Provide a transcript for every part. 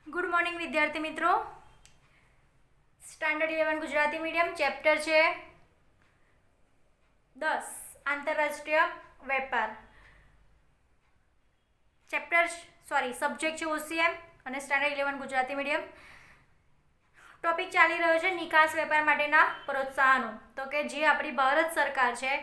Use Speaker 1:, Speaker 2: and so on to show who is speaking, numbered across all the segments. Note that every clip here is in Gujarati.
Speaker 1: गुड मॉर्निंग विद्यार्थी मित्रों। स्टैंडर्ड 11 गुजराती मीडियम चैप्टर है 10 आंतरराष्ट्रीय व्यापार। चैप्टर सब्जेक्ट है ओसीएम और स्टैंडर्ड 11 गुजराती मीडियम। टॉपिक चाली रह्यो छे निकास व्यापार माटेना प्रोत्साहनो। तो के जे आपणी भारत सरकार है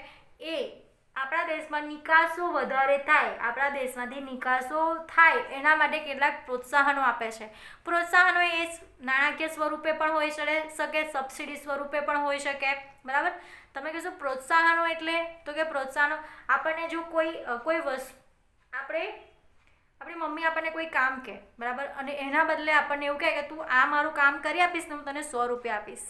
Speaker 1: ए આપણા દેશમાં નિકાસો વધારે થાય, આપણા દેશમાંથી નિકાસો થાય એના માટે કેટલાક પ્રોત્સાહનો આપે છે। પ્રોત્સાહનો એ નાણાકીય સ્વરૂપે પણ હોઈ શકે, સબસિડી સ્વરૂપે પણ હોઈ શકે, બરાબર। તમે કહેશો પ્રોત્સાહનો એટલે તો કે પ્રોત્સાહનો આપણને જો કોઈ વસ્તુ આપણી મમ્મી આપણને કોઈ કામ કહે, બરાબર, અને એના બદલે આપણને એવું કહે કે તું આ મારું કામ કરી આપીશ ને હું તને 100 રૂપિયા આપીશ,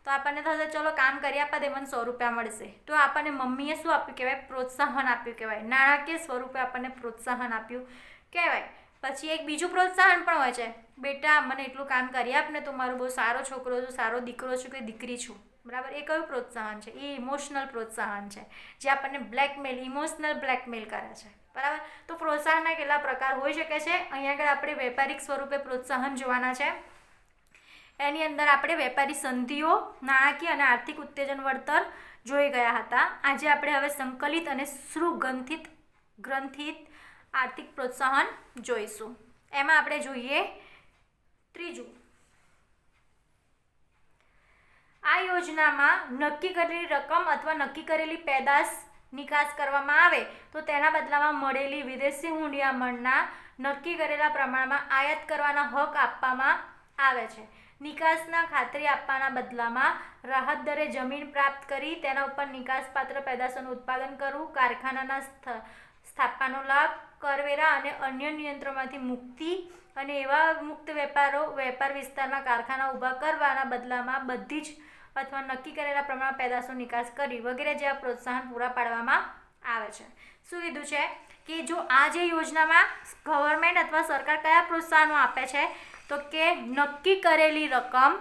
Speaker 1: તો આપણને થશે ચલો કામ કરી આપવા દે, મને 100 રૂપિયા મળશે। તો આપણને મમ્મીએ શું આપ્યું કહેવાય? પ્રોત્સાહન આપ્યું કહેવાય, નાણાકીય સ્વરૂપે આપણને પ્રોત્સાહન આપ્યું કહેવાય। પછી એક બીજું પ્રોત્સાહન પણ હોય છે, બેટા મને એટલું કામ કરી આપ ને, તું મારો બહુ સારો છોકરો છું, સારો દીકરો છું કે દીકરી છું, બરાબર। એ કયું પ્રોત્સાહન છે? એ ઇમોશનલ પ્રોત્સાહન છે, જે આપણને ઇમોશનલ બ્લેકમેલ કરે છે, બરાબર। તો પ્રોત્સાહનના કેટલા પ્રકાર હોઈ શકે છે। અહીંયા આગળ આપણે વ્યાપારિક સ્વરૂપે પ્રોત્સાહન જોવાના છે। એની અંદર આપણે વેપારી સંધિઓ, નાણાકીય અને આર્થિક ઉત્તેજન વળતર જોઈ ગયા હતા। આજે આપણે હવે સંકલિત અને ગ્રંથિત આર્થિક પ્રોત્સાહન જોઈશું। એમાં આપણે જોઈએ ત્રીજું, આ યોજનામાં નક્કી કરેલી રકમ અથવા નક્કી કરેલી પેદાશ નિકાસ કરવામાં આવે તો તેના બદલામાં મળેલી વિદેશી હુંડિયામણના નક્કી કરેલા પ્રમાણમાં આયાત કરવાના હક આપવામાં આવે છે। નિકાસના ખાતરી આપવાના બદલામાં રાહત દરે જમીન પ્રાપ્ત કરી તેના ઉપર નિકાસપાત્ર પેદાશોનું ઉત્પાદન કરવું, કારખાનાના સ્થાપવાનો લાભ, કરવેરા અને અન્ય નિયંત્રણોમાંથી મુક્તિ અને એવા મુક્ત વેપાર વિસ્તારમાં કારખાના ઊભા કરવાના બદલામાં બધી જ અથવા નક્કી કરેલા પ્રમાણમાં પેદાશો નિકાસ કરવી વગેરે જેવા પ્રોત્સાહન પૂરા પાડવામાં આવે છે। શું કીધું છે કે જો આ જે યોજનામાં ગવર્મેન્ટ અથવા સરકાર કયા પ્રોત્સાહનો આપે છે તો કે નક્કી કરેલી રકમ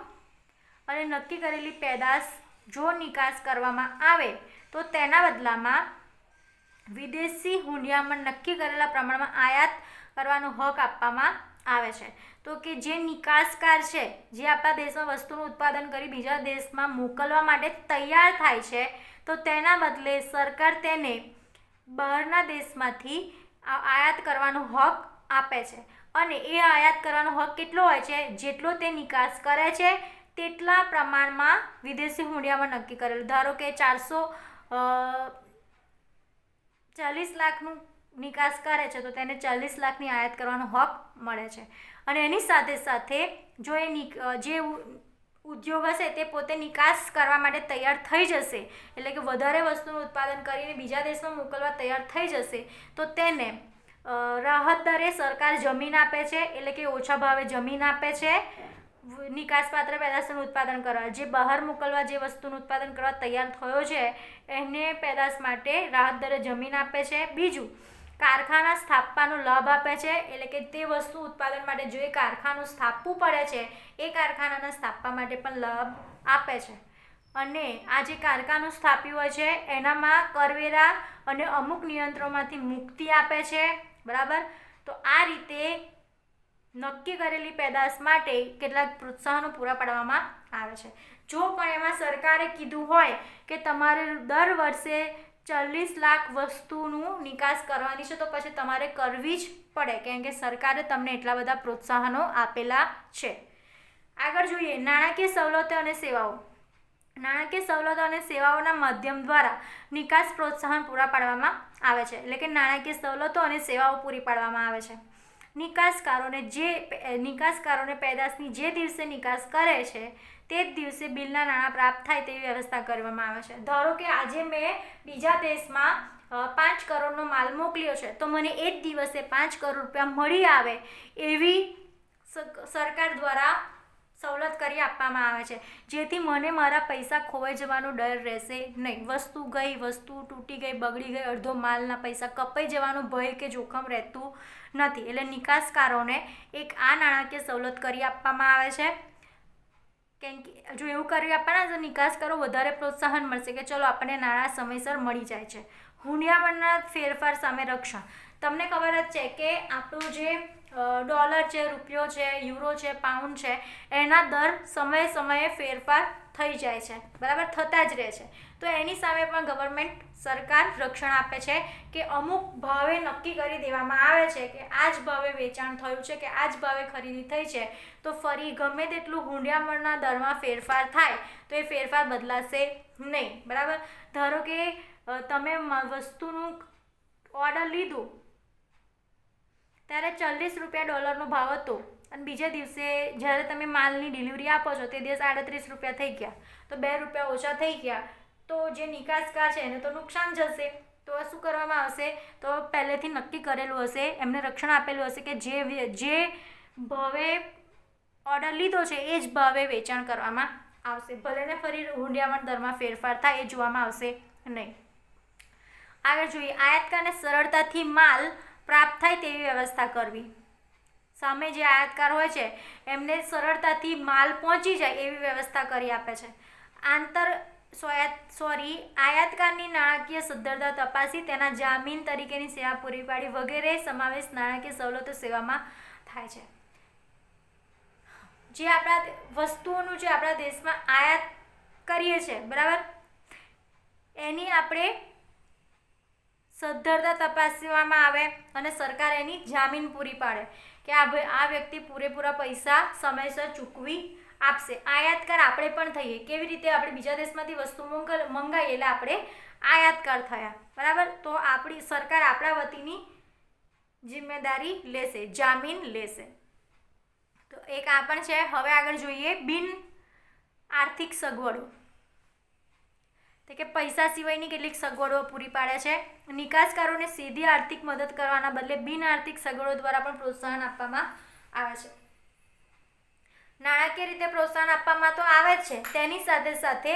Speaker 1: અને નક્કી કરેલી પેદાશ જો નિકાસ કરવામાં આવે તો તેના બદલામાં વિદેશી હુંડિયામણ નક્કી કરેલા પ્રમાણમાં આયાત કરવાનો હક આપવામાં આવે છે। તો કે જે નિકાસકાર છે, જે આપણા દેશમાં વસ્તુનું ઉત્પાદન કરી બીજા દેશમાં મોકલવા માટે તૈયાર થાય છે, તો તેના બદલે સરકાર તેને બહારના દેશમાંથી આયાત કરવાનો હક આપે છે। અને એ આયાત કરવાનો હક કેટલો હોય છે? જેટલો તે નિકાસ કરે છે તેટલા પ્રમાણમાં વિદેશી હુંડિયામણ નક્કી કરેલું। ધારો કે 440 લાખનું નિકાસ કરે છે તો તેને 40 લાખની આયાત કરવાનો હક મળે છે। અને એની સાથે સાથે જો જે ઉદ્યોગ હશે તે પોતે નિકાસ કરવા માટે તૈયાર થઈ જશે, એટલે કે વધારે વસ્તુનું ઉત્પાદન કરીને બીજા દેશમાં મોકલવા તૈયાર થઈ જશે, તો તેને રાહત દરે સરકાર જમીન આપે છે, એટલે કે ઓછા ભાવે જમીન આપે છે નિકાસપાત્ર પેદાશોનું ઉત્પાદન કરવા। જે બહાર મોકલવા જે વસ્તુનું ઉત્પાદન કરવા તૈયાર થયો છે એને પેદાશ માટે રાહત દરે જમીન આપે છે। બીજું, કારખાના સ્થાપવાનો લાભ આપે છે, એટલે કે તે વસ્તુ ઉત્પાદન માટે જો એ કારખાનું સ્થાપવું પડે છે એ કારખાનાના સ્થાપવા માટે પણ લાભ આપે છે। અને આ જે કારખાનું સ્થાપ્યું હોય છે એનામાં કરવેરા અને અમુક નિયંત્રણોમાંથી મુક્તિ આપે છે, બરાબર। તો આ રીતે નક્કી કરેલી પેદાશ માટે કેટલાક પ્રોત્સાહનો પૂરા પાડવામાં આવે છે। જો પણ એમાં સરકારે કીધું હોય કે તમારે દર વર્ષે 40 લાખ વસ્તુનું નિકાસ કરવાની છે તો પછી તમારે કરવી જ પડે, કેમ કે સરકારે તમને એટલા બધા પ્રોત્સાહનો આપેલા છે। આગળ જોઈએ નાણાકીય સવલતો અને સેવાઓ। નાણાકીય સવલતો અને સેવાઓના માધ્યમ દ્વારા નિકાસ પ્રોત્સાહન પૂરા પાડવામાં આવે છે, એટલે કે નાણાકીય સવલતો અને સેવાઓ પૂરી પાડવામાં આવે છે। નિકાસકારોને પેદાશની જે દિવસે નિકાસ કરે છે તે જ દિવસે બિલના નાણાં પ્રાપ્ત થાય તેવી વ્યવસ્થા કરવામાં આવે છે। ધારો કે આજે મેં બીજા દેશમાં 5 કરોડનો માલ મોકલ્યો છે તો મને એ જ દિવસે 5 કરોડ રૂપિયા મળી આવે એવી સરકાર દ્વારા સવલત કરી આપવામાં આવે છે, જેથી મને મારા પૈસા ખોવાઈ જવાનો ડર રહેશે નહીં। વસ્તુ ગઈ, વસ્તુ તૂટી ગઈ, બગડી ગઈ, અડધો માલના પૈસા કપાઈ જવાનો ભય કે જોખમ રહેતું નથી, એટલે નિકાસકારોને એક આ નાણાકીય સવલત કરી આપવામાં આવે છે। કેમ કે જો એવું કરી આપવાના તો નિકાસકારો વધારે પ્રોત્સાહન મળશે કે ચલો આપણને નાણાં સમયસર મળી જાય છે। હુંડિયામણના ફેરફાર સામે રક્ષણ। તમને ખબર જ છે કે આપણું જે ડોલર છે, રૂપિયો છે, યુરો છે, પાઉન્ડ છે, એના દર સમયે ફેરફાર થઈ જાય છે, બરાબર, થતા જ રહે છે. તો એની સામે પણ ગવર્મેન્ટ સરકાર રક્ષણ આપે છે કે અમુક ભાવે નક્કી કરી દેવામાં આવે છે કે આ જ ભાવે વેચાણ થયું છે કે આ જ ભાવે ખરીદી થઈ છે. તો ફરી ગમે તેટલું હુંડિયામણના દરમાં ફેરફાર થાય તો એ ફેરફાર બદલાશે નહીં, બરાબર. ધારો કે તમે વસ્તુનું ઓર્ડર લીધું ત્યારે 40 રૂપિયા ડોલરનો ભાવ હતો અને બીજા દિવસે જ્યારે તમે માલની ડિલિવરી આપો છો તે દિવસ 38 રૂપિયા થઈ ગયા, તો 2 રૂપિયા ઓછા થઈ ગયા, તો જે નિકાસકાર છે એને તો નુકસાન જશે. તો શું કરવામાં આવશે? તો પહેલેથી નક્કી કરેલું હશે, એમને રક્ષણ આપેલું હશે કે જે ભાવે ઓર્ડર લીધો છે એ જ ભાવે વેચાણ કરવામાં આવશે, ભલે ને ફરી હુંડિયામણ દરમાં ફેરફાર થાય એ જોવામાં આવશે નહીં. આગળ જોઈએ, આયાતકારને સરળતાથી માલ પ્રાપ્ત થાય તેવી વ્યવસ્થા કરવી. સામે જે આયાતકાર હોય છે એમને સરળતાથી માલ પહોંચી જાય એવી વ્યવસ્થા કરી આપે છે. આયાતકારની નાણાકીય સદ્ધરતા તપાસી તેના જામીન તરીકેની સેવા પૂરી પાડી વગેરે સમાવેશ નાણાકીય સવલતો સેવામાં થાય છે. જે આપણા વસ્તુઓનું જે આપણા દેશમાં આયાત કરીએ છીએ, બરાબર, એની આપણે સદ્ધરતા તપાસવામાં આવે અને સરકાર એની જામીન પૂરી પાડે કે આ વ્યક્તિ પૂરેપૂરા પૈસા સમયસર ચૂકવી આપશે. આયાતકાર આપણે પણ થઈએ. કેવી રીતે? આપણે બીજા દેશમાંથી વસ્તુ મંગાવીએ એટલે આપણે આયાતકાર થયા, બરાબર. તો આપણી સરકાર આપણા વતીની જિમ્મેદારી લેશે, જામીન લેશે. તો એક આ પણ છે. હવે આગળ જોઈએ, બિન આર્થિક સગવડો, તો કે પૈસા સિવાયની કેટલીક સગવડો પૂરી પાડે છે. નિકાસકારોને સીધી આર્થિક મદદ કરવાના બદલે બિન આર્થિક સગવડો દ્વારા પણ પ્રોત્સાહન આપવામાં આવે છે. નાણાકીય રીતે પ્રોત્સાહન આપવામાં તો આવે જ છે, તેની સાથે સાથે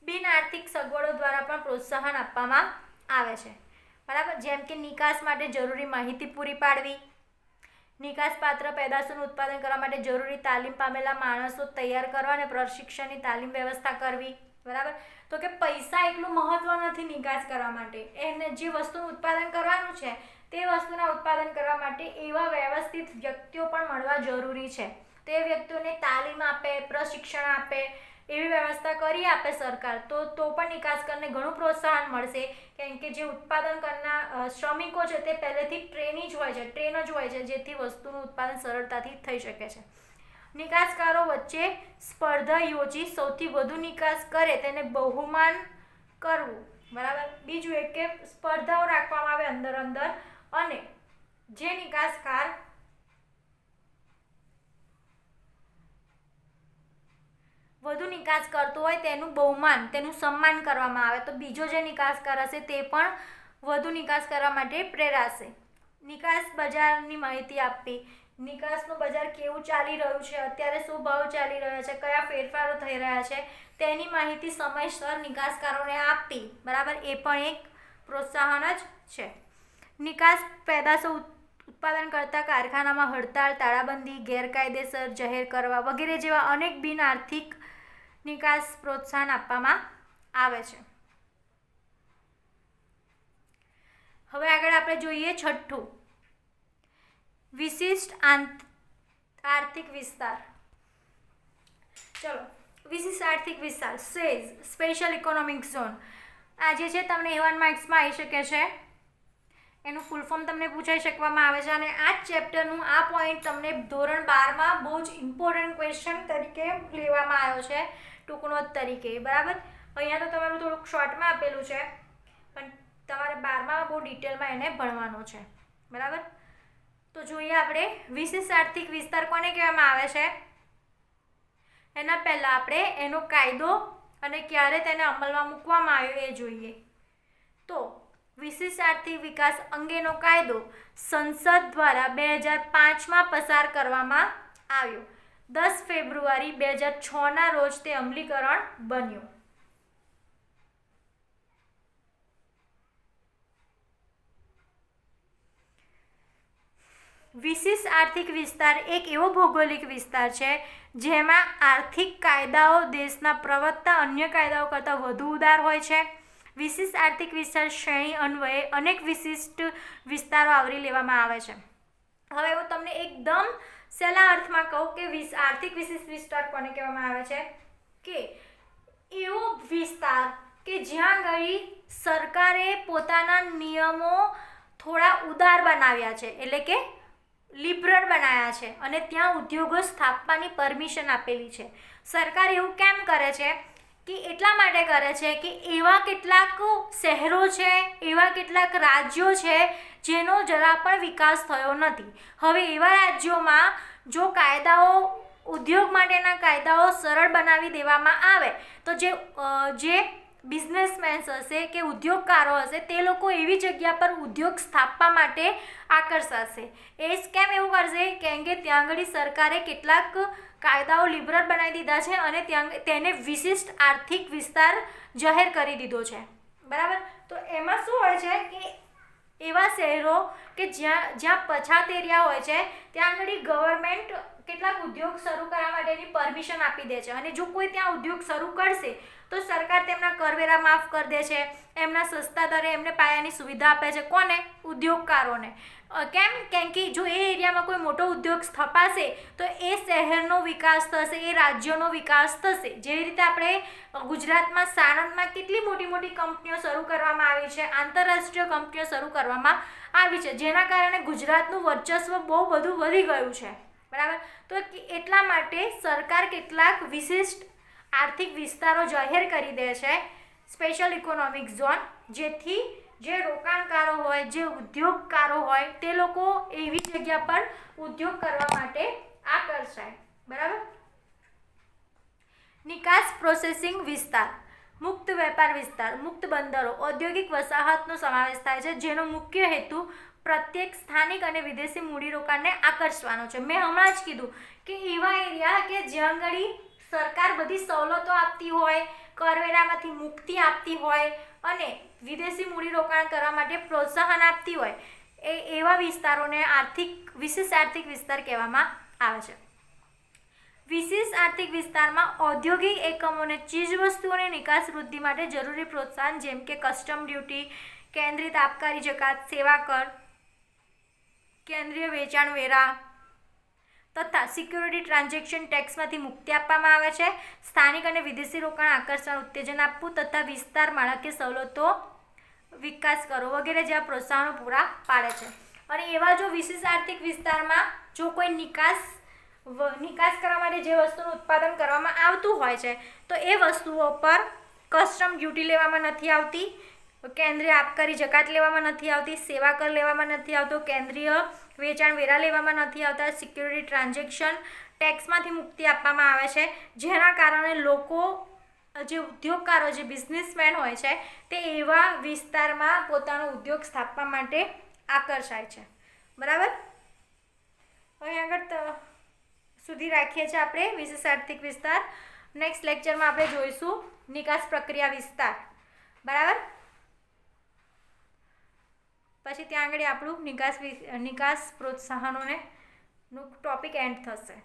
Speaker 1: બિન આર્થિક સગવડો દ્વારા પણ પ્રોત્સાહન આપવામાં આવે છે, બરાબર. જેમ કે નિકાસ માટે જરૂરી માહિતી પૂરી પાડવી, નિકાસપાત્ર પેદાશોનું ઉત્પાદન કરવા માટે જરૂરી તાલીમ પામેલા માણસો તૈયાર કરવા અને પ્રશિક્ષણની તાલીમ વ્યવસ્થા કરવી, બરાબર. તો કે પૈસા એટલું મહત્વ નથી નિકાસ કરવા માટે, એને જે વસ્તુનું ઉત્પાદન કરવાનું છે તે વસ્તુના ઉત્પાદન કરવા માટે એવા વ્યવસ્થિત વ્યક્તિઓ પણ મળવા જરૂરી છે. તે વ્યક્તિઓને તાલીમ આપે, પ્રશિક્ષણ આપે, એવી વ્યવસ્થા કરી આપે સરકાર, તો પણ નિકાસકારને ઘણું પ્રોત્સાહન મળશે. કેમ કે જે ઉત્પાદન કરનાર શ્રમિકો છે તે પહેલેથી ટ્રેન જ હોય છે, જેથી વસ્તુનું ઉત્પાદન સરળતાથી થઈ શકે છે. નિકાસકારો વચ્ચે સ્પર્ધા યોજી સૌથી વધુ નિકાસ કરે તેને બહુમાન કરવું, બરાબર. બીજું એક કે સ્પર્ધાઓ રાખવામાં આવે અંદર અને જે નિકાસકાર વધુ નિકાસ કરતો હોય તેનું બહુમાન, તેનું સન્માન કરવામાં આવે, તો બીજો જે નિકાસકાર હશે તે પણ વધુ નિકાસ કરવા માટે પ્રેરાશે. નિકાસ બજારની માહિતી આપવી, નિકાસનું બજાર કેવું ચાલી રહ્યું છે, અત્યારે શું ભાવ ચાલી રહ્યા છે, કયા ફેરફારો થઈ રહ્યા છે, તેની માહિતી સમયસર નિકાસકારોને આપવી, બરાબર. એ પણ એક પ્રોત્સાહન જ છે. નિકાસ પેદાશો ઉત્પાદન કરતા કારખાનામાં હડતાળ, તાળાબંધી, ગેરકાયદેસર જાહેર કરવા વગેરે જેવા અનેક બિન આર્થિક નિકાસ પ્રોત્સાહન આપવામાં આવે છે. હવે આગળ આપણે જોઈએ છઠ્ઠું, વિશિષ્ટ આર્થિક વિસ્તાર. ચલો, વિશિષ્ટ આર્થિક વિસ્તાર, સ્પેશિયલ ઇકોનોમિક ઝોન. આ જે છે તમને A1 માર્ક્સમાં આવી શકે છે, એનું ફૂલ ફોર્મ તમને પૂછાઈ શકવામાં આવે છે. અને આ ચેપ્ટરનું આ પોઈન્ટ તમને ધોરણ 12માં બહુ જ ઇમ્પોર્ટન્ટ ક્વેશ્ચન તરીકે લેવામાં આવ્યો છે, ટૂંકનોટ તરીકે, બરાબર. અહીંયા તો તમારું થોડુંક શોર્ટમાં આપેલું છે, પણ તમારે 12માં બહુ ડિટેલમાં એને ભણવાનું છે, બરાબર. તો જોઈએ આપણે વિશિષ્ટ આર્થિક વિસ્તાર કોને કહેવામાં આવે છે. એના પહેલાં આપણે એનો કાયદો અને ક્યારે તેને અમલમાં મૂકવામાં આવ્યો એ જોઈએ. તો વિશિષ્ટ આર્થિક વિકાસ અંગેનો કાયદો સંસદ દ્વારા 2005માં પસાર કરવામાં આવ્યો. 10 ફેબ્રુઆરી 2006ના રોજ તે અમલીકરણ બન્યો. વિશિષ્ટ આર્થિક વિસ્તાર એક એવો ભૌગોલિક વિસ્તાર છે જેમાં આર્થિક કાયદાઓ દેશના પ્રવર્તતા અન્ય કાયદાઓ કરતાં વધુ ઉદાર હોય છે. વિશિષ્ટ આર્થિક વિસ્તાર શ્રેણી અન્વયે અનેક વિશિષ્ટ વિસ્તારો આવરી લેવામાં આવે છે. હવે હું તમને એકદમ સહેલા અર્થમાં કહું કે આર્થિક વિશિષ્ટ વિસ્તાર કોને કહેવામાં આવે છે કે એવો વિસ્તાર કે જ્યાં આગળ સરકારે પોતાના નિયમો થોડા ઉદાર બનાવ્યા છે, એટલે કે લિબરલ બનાવ્યા છે અને ત્યાં ઉદ્યોગો સ્થાપવાની પરમિશન આપેલી છે. સરકાર એવું કેમ કરે છે કે એટલા માટે કરે છે કે એવા કેટલાક શહેરો છે, એવા કેટલાક રાજ્યો છે જેનો જરા પણ વિકાસ થયો નથી. હવે એવા રાજ્યોમાં જો કાયદાઓ, ઉદ્યોગ માટેના કાયદાઓ સરળ બનાવી દેવામાં આવે તો જે બિઝનેસમેન્સ હશે કે ઉદ્યોગકારો હશે તે લોકો એવી જગ્યા પર ઉદ્યોગ સ્થાપવા માટે આકર્ષાશે. એ કેમ એવું કરશે? કેમ કે ત્યાં આગળ સરકારે કેટલાક કાયદાઓ લિબરલ બનાવી દીધા છે અને ત્યાં તેને વિશિષ્ટ આર્થિક વિસ્તાર જાહેર કરી દીધો છે. બરાબર? તો એમાં શું હોય છે કે એવા શહેરો કે જ્યાં પછાત એરિયા હોય છે ત્યાં આગળ ગવર્મેન્ટ કેટલાક ઉદ્યોગ શરૂ કરવા માટેની પરમિશન આપી દે છે અને જો કોઈ ત્યાં ઉદ્યોગ શરૂ કરશે તો સરકાર તેમના કરવેરા માફ કરી દે છે, એમના સસ્તા દરે એમને પાયાની સુવિધા આપે છે. કોને? ઉદ્યોગકારોને. કેમ કે જો એ એરિયામાં કોઈ મોટો ઉદ્યોગ સ્થપાશે તો એ શહેરનો વિકાસ થશે, એ રાજ્યનો વિકાસ થશે. જેવી રીતે આપણે ગુજરાતમાં સાણંદમાં કેટલી મોટી મોટી કંપનીઓ શરૂ કરવામાં આવી છે, આંતરરાષ્ટ્રીય કંપનીઓ શરૂ કરવામાં આવી છે, જેના કારણે ગુજરાતનું વર્ચસ્વ બહુ બધું વધી ગયું છે. બરાબર? તો એટલા માટે સરકાર કેટલાક વિશિષ્ટ આર્થિક વિસ્તારો જાહેર કરી દે છે, સ્પેશિયલ ઇકોનોમિક ઝોન, જેથી જે રોકાણકારો હોય, જે ઉદ્યોગકારો હોય તે લોકો એવી જગ્યા પર ઉદ્યોગ કરવા માટે આકર્ષાય. બરાબર? નિકાસ પ્રોસેસિંગ વિસ્તાર, મુક્ત વેપાર વિસ્તાર, મુક્ત બંદરો, ઔદ્યોગિક વસાહતનો સમાવેશ થાય છે, જેનો મુખ્ય હેતુ પ્રત્યેક સ્થાનિક અને વિદેશી મૂડીરોકાણને આકર્ષવાનો છે. મેં હમણાં જ કીધું કે એવા એરિયા કે જ્યાં આગળ સરકાર બધી સવલતો આપતી હોય, કરવેરામાંથી મુક્તિ આપતી હોય અને વિદેશી મૂડીરોકાણ કરવા માટે પ્રોત્સાહન આપતી હોય, એવા વિસ્તારોને વિશિષ્ટ આર્થિક વિસ્તાર કહેવામાં આવે છે. વિશિષ્ટ આર્થિક વિસ્તારમાં ઔદ્યોગિક એકમોને ચીજવસ્તુઓની નિકાસ વૃદ્ધિ માટે જરૂરી પ્રોત્સાહન, જેમ કે કસ્ટમ ડ્યુટી, કેન્દ્રિત આબકારી જકાત, સેવા કર, કેન્દ્રીય વેચાણ વેરા તથા સિક્યુરિટી ટ્રાન્ઝેક્શન ટેક્સમાંથી મુક્તિ આપવામાં આવે છે. સ્થાનિક અને વિદેશી રોકાણ આકર્ષણ ઉત્તેજન આપવું તથા વિસ્તાર માળખાકીય સવલતો વિકાસ કરો વગેરે જેવા પ્રોત્સાહનો પૂરા પાડે છે. અને એવા જો વિશેષ આર્થિક વિસ્તારમાં જો કોઈ નિકાસ કરવા માટે જે વસ્તુનું ઉત્પાદન કરવામાં આવતું હોય છે તો એ વસ્તુઓ પર કસ્ટમ ડ્યુટી લેવામાં નથી આવતી, કેન્દ્રીય આબકારી જકાત લેવામાં નથી આવતી, સેવા કર લેવામાં નથી આવતો, કેન્દ્રીય વેચાણ વેરા લેવામાં નથી આવતા, સિક્યુરિટી ટ્રાન્ઝેક્શન ટેક્સમાંથી મુક્તિ આપવામાં આવે છે, જેના કારણે લોકો, જે ઉદ્યોગકારો, જે બિઝનેસમેન હોય છે તે એવા વિસ્તારમાં પોતાનો ઉદ્યોગ સ્થાપવા માટે આકર્ષાય છે. બરાબર? હવે આગળ સુધી રાખીએ છીએ આપણે વિશેષ આર્થિક વિસ્તાર. નેક્સ્ટ લેક્ચરમાં આપણે જોઈશું નિકાસ પ્રક્રિયા વિસ્તાર. બરાબર? પછી ત્યાં આગળ આપણું નિકાસ પ્રોત્સાહનોને નું ટોપિક એન્ડ થશે.